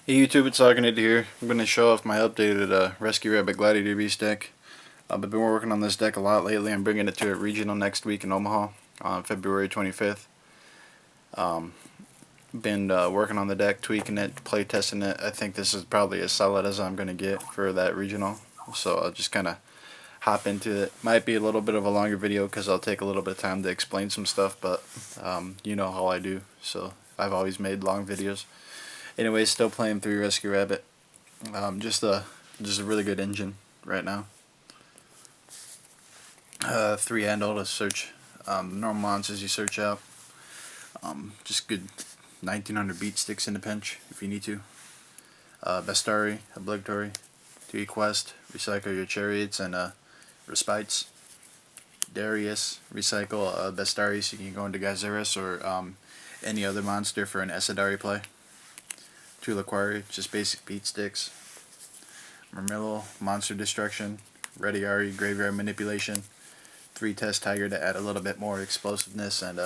Hey YouTube, it's TheHawkinator here. I'm going to show off my updated Rescue Rabbit Gladiator Beast deck. I've been working on this deck a lot lately. I'm bringing it to a regional next week in Omaha on February 25th. Been working on the deck, tweaking it, play testing it. I think this is probably as solid as I'm going to get for that regional. So I'll just kind of hop into it. Might be a little bit of a longer video because I'll take a little bit of time to explain some stuff, but you know how I do. So I've always made long videos. Anyway, still playing through Rescue Rabbit. Just a really good engine right now. 3 handle to search normal monsters you search out. Just good 1900 beat sticks in the pinch if you need to. Bestari, Obligatory, to Equest, recycle your chariots and respites. Darius, recycle Bestari so you can go into Gazaris or any other monster for an Esadari play. Tulaquari, just basic beat sticks. Mermillo, monster destruction. Rediari, graveyard manipulation. 3-test tiger to add a little bit more explosiveness and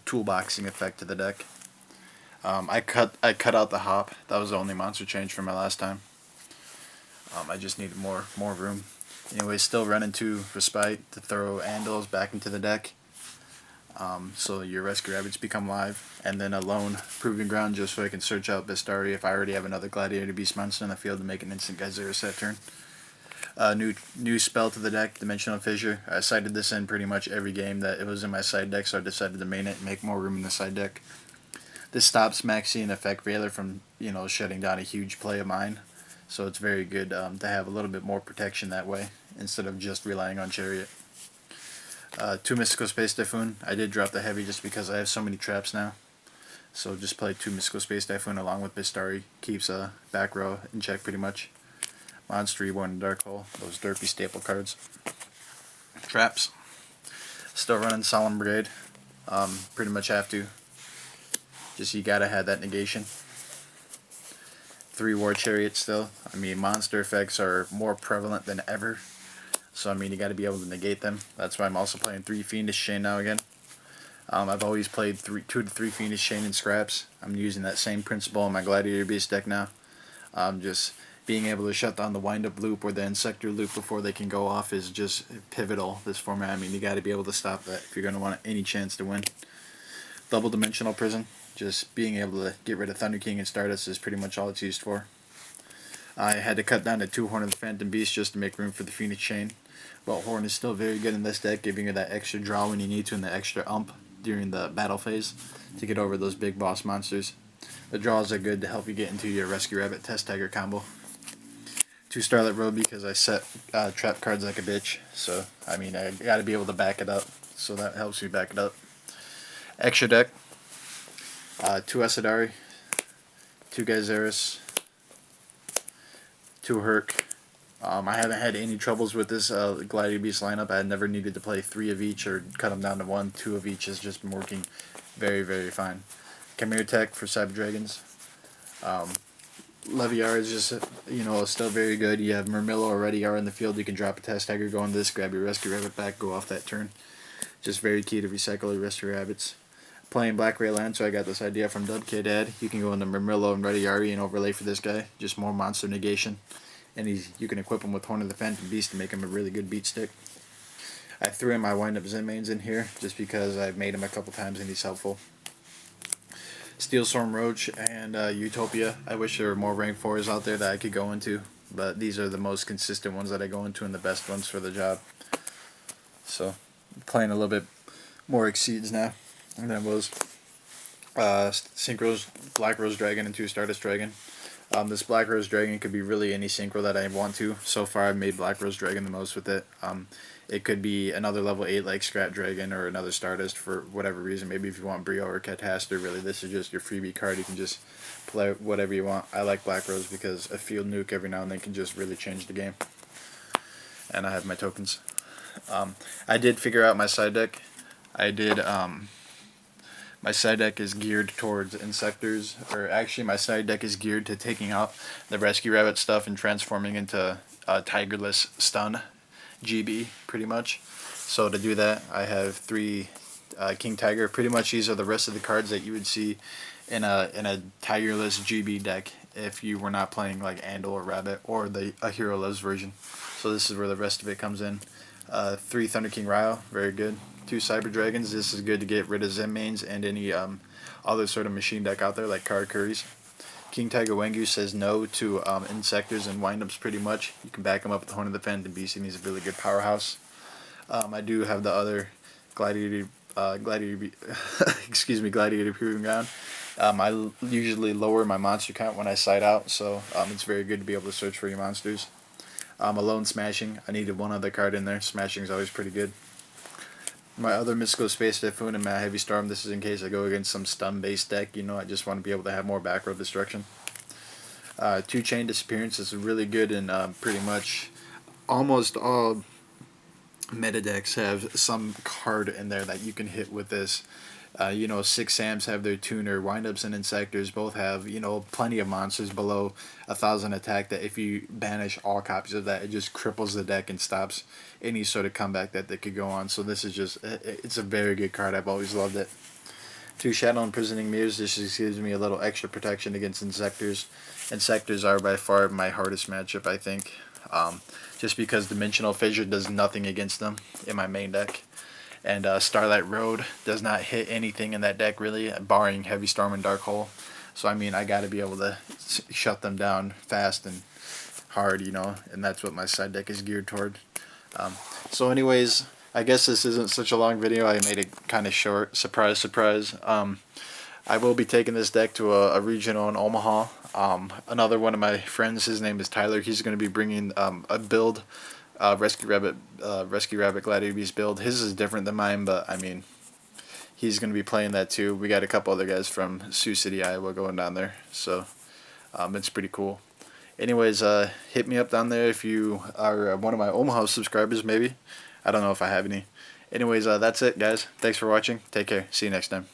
toolboxing effect to the deck. I cut out the hop. That was the only monster change from my last time. I just needed more room. Anyway, still running 2 Respite to throw Andals back into the deck. So your Rescue Rabbits become live, and then a lone Proving Ground just so I can search out Bestari if I already have another Gladiator Beast monster in the field to make an instant Geyser that turn. New spell to the deck, Dimensional Fissure. I sided this in pretty much every game that it was in my side deck, so I decided to main it and make more room in the side deck. This stops Maxi and Effect Veiler from, shutting down a huge play of mine, so it's very good to have a little bit more protection that way instead of just relying on Chariot. 2 Mystical Space Typhoon. I did drop the heavy just because I have so many traps now. So just play 2 Mystical Space Typhoon along with Bestari. Keeps back row in check pretty much. Monster Reborn and Dark Hole. Those derpy staple cards. Traps. Still running Solemn Brigade. Pretty much have to. Just you gotta have that negation. 3 War Chariots still. I mean, monster effects are more prevalent than ever. So, I mean, you got to be able to negate them. That's why I'm also playing 3 Fiendish Chain now again. I've always played 2 to 3 Fiendish Chain in scraps. I'm using that same principle in my Gladiator Beast deck now. Just being able to shut down the wind-up loop or the Insector loop before they can go off is just pivotal, this format. I mean, you got to be able to stop that if you're going to want any chance to win. Double Dimensional Prison. Just being able to get rid of Thunder King and Stardust is pretty much all it's used for. I had to cut down to 2 Horn of the Phantom Beast just to make room for the Phoenix Chain. But Horn is still very good in this deck, giving you that extra draw when you need to and the extra ump during the battle phase to get over those big boss monsters. The draws are good to help you get into your Rescue Rabbit Test Tiger combo. 2 Starlight Road because I set trap cards like a bitch, so I mean I gotta be able to back it up, so that helps me back it up. Extra deck, 2 Esadari, 2 Geyseris, 2 Herc. I haven't had any troubles with this Gladiator Beast lineup. I had never needed to play 3 of each or cut them down to 1. 2 of each has just been working very, very fine. Chimera Tech for Cyber Dragons. Leviar is just, still very good. You have Mermillo or Rediar in the field. You can drop a Test Tiger, go on this, grab your Rescue Rabbit back, go off that turn. Just very key to recycle your Rescue Rabbits. Playing Black Ray Land, so I got this idea from Dubkid Dad. You can go into Mermillo and Rediari and overlay for this guy. Just more monster negation. And you can equip him with Horn of the Phantom Beast to make him a really good beat stick. I threw in my wind-up Zen mains in here just because I've made him a couple times and he's helpful. Steel Storm Roach and Utopia. I wish there were more rank 4s out there that I could go into, but these are the most consistent ones that I go into and the best ones for the job. So, playing a little bit more Exceeds now than I was. Synchros, Black Rose Dragon and 2 Stardust Dragon. This Black Rose Dragon could be really any synchro that I want to. So far I've made Black Rose Dragon the most with it. It could be another level 8 like Scrap Dragon or another Stardust for whatever reason. Maybe if you want Brio or Cataster, really this is just your freebie card. You can just play whatever you want. I like Black Rose because a field nuke every now and then can just really change the game. And I have my tokens. I did figure out my side deck. My side deck is geared towards Insectors, or actually my side deck is geared to taking out the Rescue Rabbit stuff and transforming into Tigerless Stun GB, pretty much. So to do that, I have 3 King Tiger. Pretty much these are the rest of the cards that you would see in a Tigerless GB deck if you were not playing like Andal or Rabbit or the A Hero Lives version. So this is where the rest of it comes in. 3 Thunder King Ryo, very good. 2 Cyber Dragons, this is good to get rid of Zen mains and any other sort of machine deck out there like Card Curries. King Tiger Wengu says no to Insectors and Windups pretty much. You can back him up with the Horn of the Pen, and BC he's a really good powerhouse. I do have the other Gladiator, excuse me, Gladiator Proving Ground. I usually lower my monster count when I side out, so it's very good to be able to search for your monsters. Alone Smashing, I needed one other card in there. Smashing is always pretty good. My other Mystical Space Typhoon and Mad Heavy Storm, this is in case I go against some stun-based deck. You know, I just want to be able to have more back row destruction. 2 Chain Disappearance is really good in pretty much almost all meta decks have some card in there that you can hit with this. You know, 6 Sams have their tuner, Windups and Insectors both have, you know, plenty of monsters below 1,000 attack that if you banish all copies of that, it just cripples the deck and stops any sort of comeback that they could go on. So this is just, it's a very good card. I've always loved it. 2 Shadow Imprisoning Mirrors, this just gives me a little extra protection against Insectors. Insectors are by far my hardest matchup, I think. Just because Dimensional Fissure does nothing against them in my main deck. And Starlight Road does not hit anything in that deck really, barring Heavy Storm and Dark Hole. So I mean, I got to be able to shut them down fast and hard, you know, and that's what my side deck is geared toward. So anyways, I guess this isn't such a long video. I made it kind of short. Surprise, surprise. I will be taking this deck to a regional in Omaha. Another one of my friends, his name is Tyler. He's going to be bringing a build. Rescue Rabbit Gladiator Beast build. His is different than mine, but I mean, he's going to be playing that too. We got a couple other guys from Sioux City, Iowa going down there, so it's pretty cool. Anyways, hit me up down there if you are one of my Omaha subscribers, maybe. I don't know if I have any. Anyways, that's it, guys. Thanks for watching. Take care. See you next time.